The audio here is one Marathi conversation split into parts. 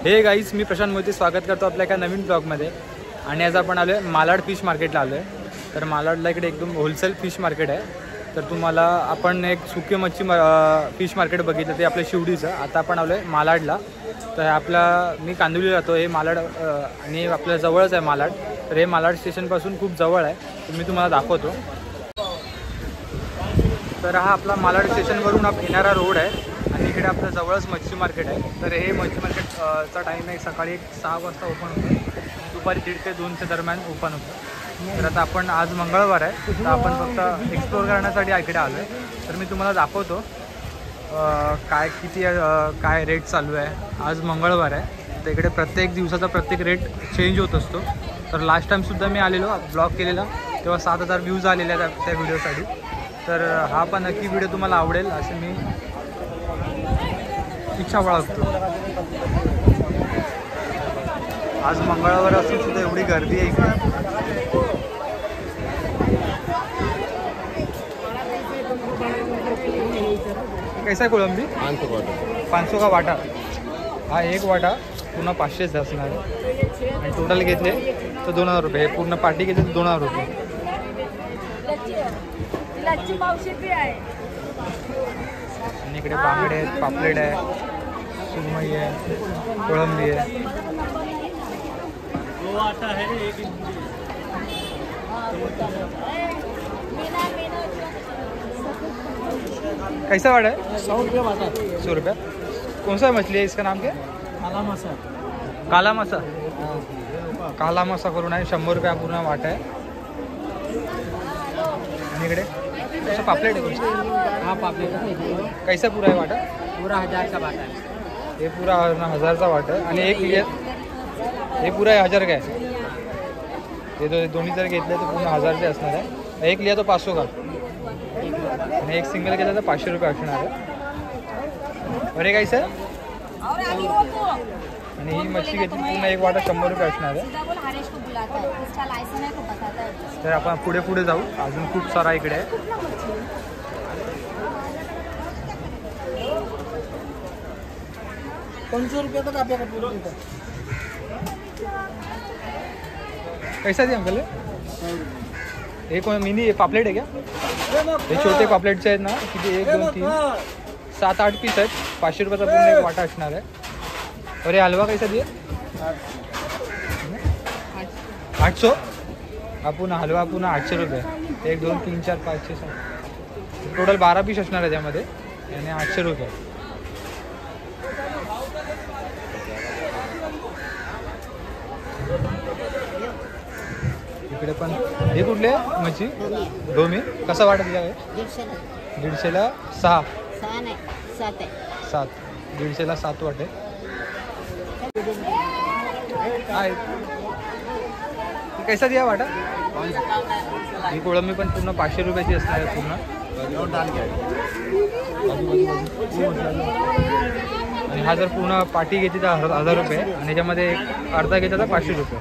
हे गाईस, मी प्रशांत मोहिते स्वागत करतो आपल्या एका नवीन ब्लॉगमध्ये. आणि आज आपण आलो आहे मालाड फिश मार्केटला आलो आहे. तर मालाडला इकडे एकदम होलसेल फिश मार्केट आहे. तर तुम्हाला आपण एक सुकी मच्छी फिश मार्केट बघितलं ते आपल्या शिवडीचं. आता आपण आलो आहे मालाडला. तर आपला मी कांदिवली राहतो, हे मालाड आणि आपल्या जवळच आहे मालाड. तर हे मालाड स्टेशनपासून खूप जवळ आहे, तर मी तुम्हाला दाखवतो. तर हा आपला मालाड स्टेशनवरून येणारा रोड आहे आणि इकडे आपल्या जवळच मच्छी मार्केट आहे. तर हे मच्छी मार्केटचा टाईम आहे सकाळी 6 वाजता ओपन होतं, दुपारी 1:30 ते 2च्या दरम्यान ओपन होतं. तर आता आपण आज मंगळवार आहे, तर आपण फक्त एक्सप्लोर करण्यासाठी इकडे आलो आहे. तर मी तुम्हाला दाखवतो काय किती काय रेट चालू आहे. आज मंगळवार आहे, तर इकडे प्रत्येक दिवसाचा प्रत्येक रेट चेंज होत असतो. तर लास्ट टाईमसुद्धा मी आलेलो ब्लॉग केलेला, तेव्हा 7,000 व्ह्यूज आलेले आहेत त्या व्हिडिओसाठी. तर हा पण नक्की व्हिडिओ तुम्हाला आवडेल असे मी इच्छा बाळगतो. आज मंगळवार असून सुद्धा एवढी गर्दी आहे इकडे. कैसा आहे कोळंबी? 500 का वाटा. हा एक वाटा पूर्ण 500 असणार आहे आणि टोटल घेतले तर 2,000 रुपये. पूर्ण पार्टी घेतली तर 2,000 रुपये. आणि इकडे बांगडे आहेत, पापलेट आहे, सुरमई आहे, कोळंबी आहे. कैसा वाटा है? 100 रुपये वाटा। 100 रुपया. कौन सा मछली है, इसका नाम क्या? काला मासा। काला मासा. काला मासा करून आहे 100 रुपया पूर्ण वाटा आहे. आणि इकडे कसं पापलेट आहे कोणतं? हाँ पापलेट है। कैसा पूरा आहे वाटा? पूरा 1000 का वाटा है। हे पूरा 1000चा वाटा आहे. आणि एक हे पुरा 1000 का आहे. हे दोन्ही जर घेतले तर पूर्ण 1000चे असणार आहे. एक लिया तो 500 का आणि एक सिंगल घेतला तर 500 रुपये असणार आहे. अरे काय सर? आणि ही मच्छी घेतली पूर्ण एक वाटा 100 रुपये असणार आहे. तर आपण पुढे पुढे जाऊ, अजून खूप सारा इकडे आहे. ₹500 तक आपल्याला पूर्ण देतात. कैसा दिया अंकल? एक मिनी पापलेट आहे क्या? हे छोटे पापलेटचे आहेत ना, किती 1 2 3 7 8 पीस आहेत. 500 रुपयाचा पूर्ण एक वाटा असणार आहे. अरे हलवा कैसा दिया? 800. हा पुन्हा हलवा पुन्हा 800 रुपये. 1 2 3 4 5 6 7 टोटल 12 पीस असणार आहे त्यामध्ये आणि 800 रुपये. इकडे पण हे कुठले मच्छी? डोमी. कसा वाटा दिला आहे? 150ला 6. 7. 150ला 7 वाटे. कैसा दिया वाटा? ही कोळंबी पण पूर्ण 500 रुपयाची असणार आहे पूर्ण. आणि हा जर पूर्ण पाटी घेतली तर 1000 रुपये आणि ह्याच्यामध्ये अर्धा घेतला तर 500 रुपये.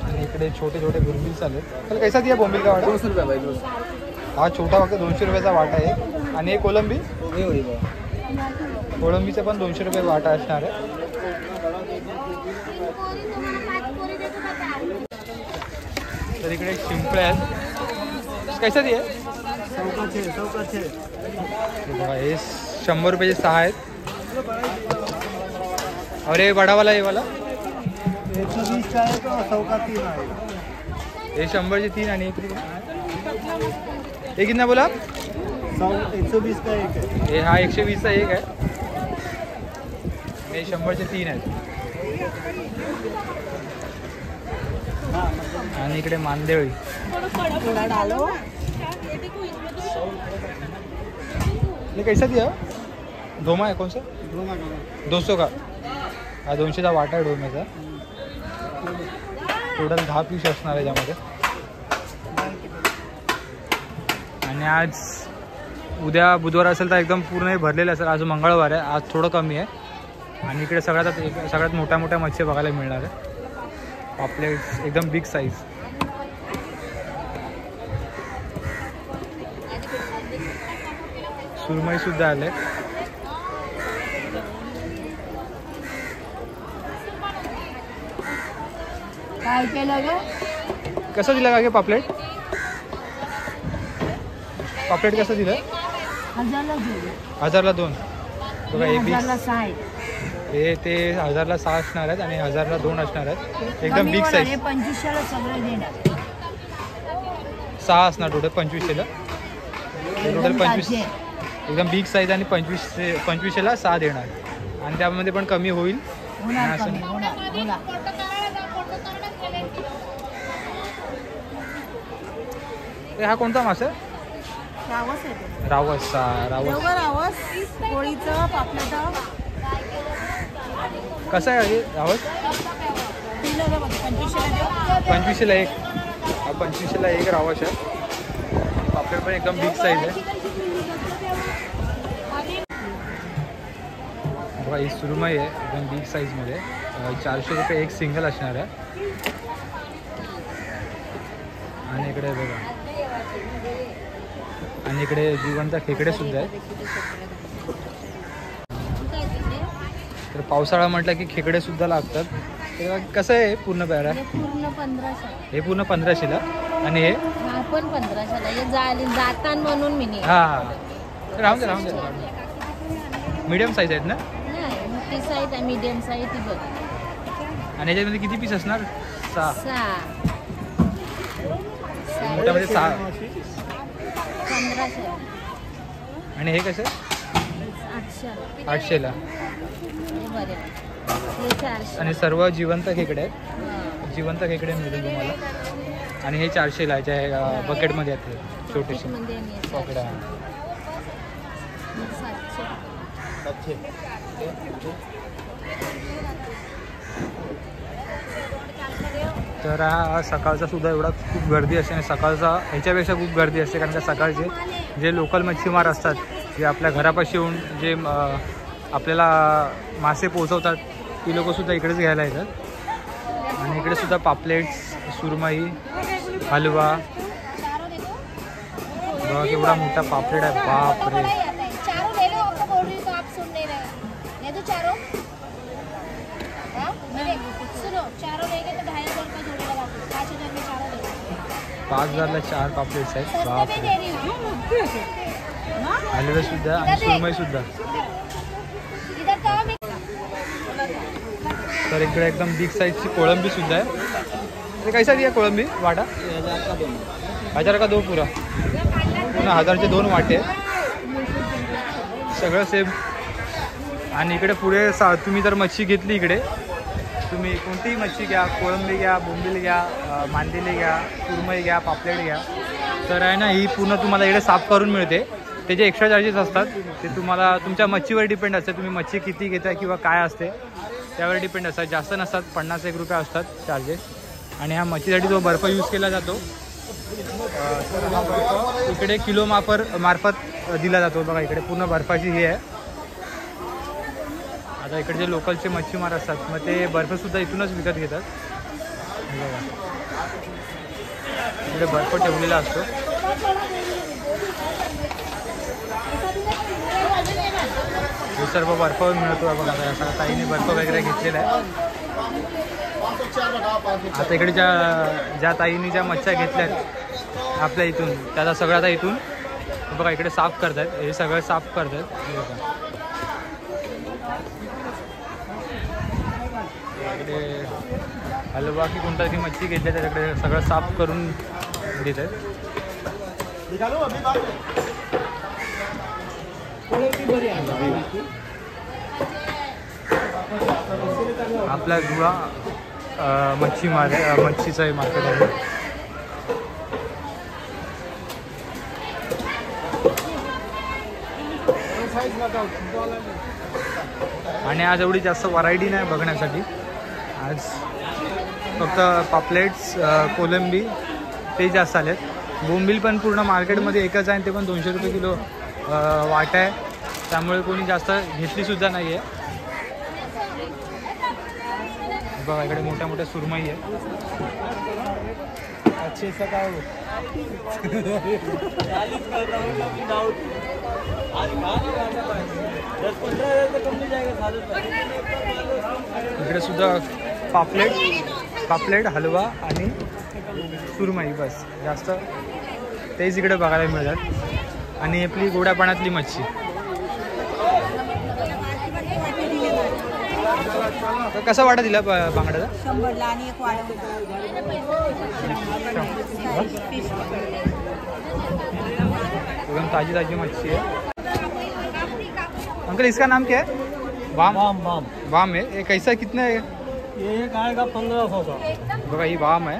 आणि इकडे छोटे छोटे बोंबील चालू. तर कैसा दिया बोंबील का वाटा? 200 रुपये भाई. हा छोटा फक्त 200 रुपयाचा वाटा आहे. आणि एक कोलंबी, कोळंबीचा पण 200 रुपये वाटा असणार आहे. तर इकडे शिंपळे आहेत. कैसा दिया? 100 हे 100 रुपयाचे 6 आहेत. और ये बड़ा वाला, ये वाला 120 का है तो 100 का 3 है. हे 100चे 3 आणि 1 रुपये. हे कितना बोला? 120 का एक है. हे हा 120चा एक आहे. हे 100चे 3 आहेत. आणि इकडे मांदेळी. ये कैसा दिया? डोमा है कौन सा? 200 का. हा 200चा वाटा आहे डोम्याचा. टोटल 10 पीस असणार आहे यामध्ये. आणि आज उद्या बुधवार असेल तर एकदम पूर्ण भरलेलं असेल. आज मंगळवार आहे, आज थोडं कमी आहे. आणि इकडे सगळ्यात मोठ्या मोठ्या मच्छी बघायला मिळणार आहे. पापलेट्स एकदम बिग साईज. सुरमई सुद्धा आले. काय केलं ग? कसं दिलं का गे पापलेट? पापलेट कसं दिलं? 1000ला 2. बघा हे बिग, 6 हे ते 1000ला 6 असणार आहेत आणि 1000ला 2 असणार आहेत. एकदम बिग साईज. 25ला सगळं देणार. 6 असणार टोटल 25ला. टोटल 25 एकदम बिग साईज आणि 25ला 6 देणार. आणि त्यामध्ये पण कमी होईल. होणार कमी, होणार. हा कोणता मासा? रावस आहे. रावस. रावस. रावस पोळीचं पापलेट कसं आहे हे रावस? 25ला 1. 25ला 1 रावस आहे. पापलेट पण एकदम बिग साईज आहे. बघा ही सुरमई आहे एकदम बिग साईजमध्ये. 400 रुपये एक सिंगल असणार आहे. आणि इकडे बघा, आणि इकडे जिवंत खेकडे सुद्धा आहेत. तर पावसाळा म्हटलं की खेकडे सुद्धा लागतात. तेव्हा कसं आहे पूर्ण बॅरा? पूर्ण 1500. हे पूर्ण 1500ला. आणि हे हा पण 1500ला. हे जातान म्हणून मिनी. हां राहून दे. मीडियम साईज आहेत ना? नाही मोठी साईज आहे, मीडियम साईज ती बघ. आणि याच्यामध्ये किती पीस असणार? 6. 6 मोठ्यामध्ये 6. 1500. आणि हे कसं? 800ला. हे बरे. हे 400. आणि सर्व जिवंत खेकडे आहेत. जिवंत खेकडे मिळतील तुम्हाला. आणि हे 400ला याच्या बकेटमध्ये आहेत छोटेसे पकडा. 700. तर हा सकाळचा सुद्धा एवढा खूप गर्दी असते. आणि सकाळचा ह्याच्यापेक्षा खूप गर्दी असते, कारण का सकाळचे जे लोकल मच्छीमार असतात, जे आपल्या घरापाशी येऊन जे आपल्याला मासे पोचवतात, ती लोकंसुद्धा इकडेच घ्यायला येतात. आणि इकडे सुद्धा पापलेट्स, सुरमई, हलवा. बघा केवढा मोठा पापलेट आहे. बापरे. $5000ला 4 पापलेट्स आहेत. बापरे. हलवे सुद्धा आणि सुरमई सुद्धा. तर इकडे एकदम बिग साईजची कोळंबी सुद्धा आहे. ते कैसा दिया कोळंबी वाटा? 1000 का 2 पुरा? पुन्हा 1000चे 2 वाटे. सगळं सेम. आणि इकडे पुढे तुम्ही जर मच्छी घेतली, इकडे तुम्ही कोणतीही मच्छी घ्या, कोळंबी घ्या, बोंबील घ्या, मांदेली घ्या, सुरमई घ्या, पापलेट घ्या, तर आहे ना ही पूर्ण तुम्हाला इकडे साफ करून मिळते. त्याचे एक्स्ट्रा चार्जेस असतात. ते तुम्हाला तुमच्या मच्छीवर डिपेंड असते. तुम्ही मच्छी किती घेताय किंवा काय असते त्यावर डिपेंड असतात. जास्त नसतात, 50-1 रुपये असतात चार्जेस. आणि ह्या मच्छीसाठी जो बर्फ यूज केला जातो, तर हा बर्फ इकडे किलो मार्फत दिला जातो. बघा इकडे पूर्ण बर्फाची ही आहे. आता इकडे जे लोकलचे मच्छीमार असतात, मग ते बर्फसुद्धा इथूनच विकत घेतात. बघा इकडे बर्फ ठेवलेला असतो. हे सर्व बर्फ मिळतो. बघा आता ताईने बर्फ वगैरे घेतलेला आहे. आता इकडे ज्या ताईने ज्या मच्छ्या घेतल्या आहेत आपल्या इथून, त्याचा सगळं आता इथून बघा इकडे साफ करत आहेत. हे सगळं साफ करत आहेत. बघा इकडे हलवा की कोणताही मच्छी घेतली त्याच्याकडे सगळं साफ करून देत आहेत. आपला जुळा मच्छीचं मार्केट आहे. आणि आज एवढी जास्त व्हरायटी नाही बघण्यासाठी. आज फक्त पापलेट्स, कोलंबी ते जास्त आलेत. बोंबील पण पूर्ण मार्केटमध्ये एकच आहे, ते पण 200 रुपये किलो वाटा आहे. त्यामुळे कोणी जास्त घेतलीसुद्धा नाही आहे. बघा इकडे मोठ्या मोठ्या सुरमई आहे. अच्छे से का इकडे सुद्धा पापलेट हलवा आणि सुरमई, बस जास्त तेच इकडे बघायला मिळतात. आणि आपली गोड्या पाण्यातली मच्छी. तर कसा वाटा दिला बांगड्याचा? 100ला आणि एक एकदम ताजी ताजी मच्छी है. अंकल इसका नाम क्या है? वाम. वाम वाम है. ये कैसा कितना है? ये एक आएगा 1500 का. बघा ही वाम आहे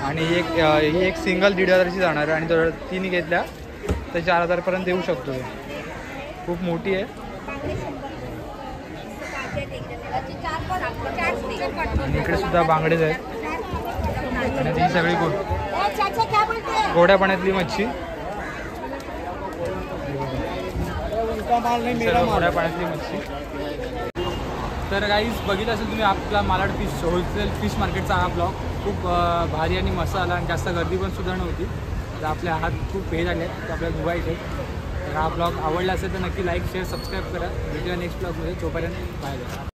आणि ही एक सिंगल 1,500ची जाणार आहे आणि जर तिन्ही घेतल्या तर 4,000पर्यंत देऊ शकतो. खूप मोठी आहे. आणि इकडे सुद्धा बांगडेच आहेत आणि ही सगळी गोड्या पाण्यातली मच्छी. गोड्या पाण्यातली मच्छी. तर गाईज बघितलं असेल तुम्ही आपला मालाड फिश होलसेल फिश मार्केटचा हा ब्लॉग. खूप भारी आणि मस्त आला आणि जास्त गर्दी पण सुद्धा नव्हती. तर आपल्या हात खूप हे झाले आहेत, आपल्याला धुवायचे. तर हा ब्लॉग आवडला असेल तर नक्की लाईक शेअर सबस्क्राईब करा. भेटूया नेक्स्ट ब्लॉगमध्ये. तोपर्यंत बाय.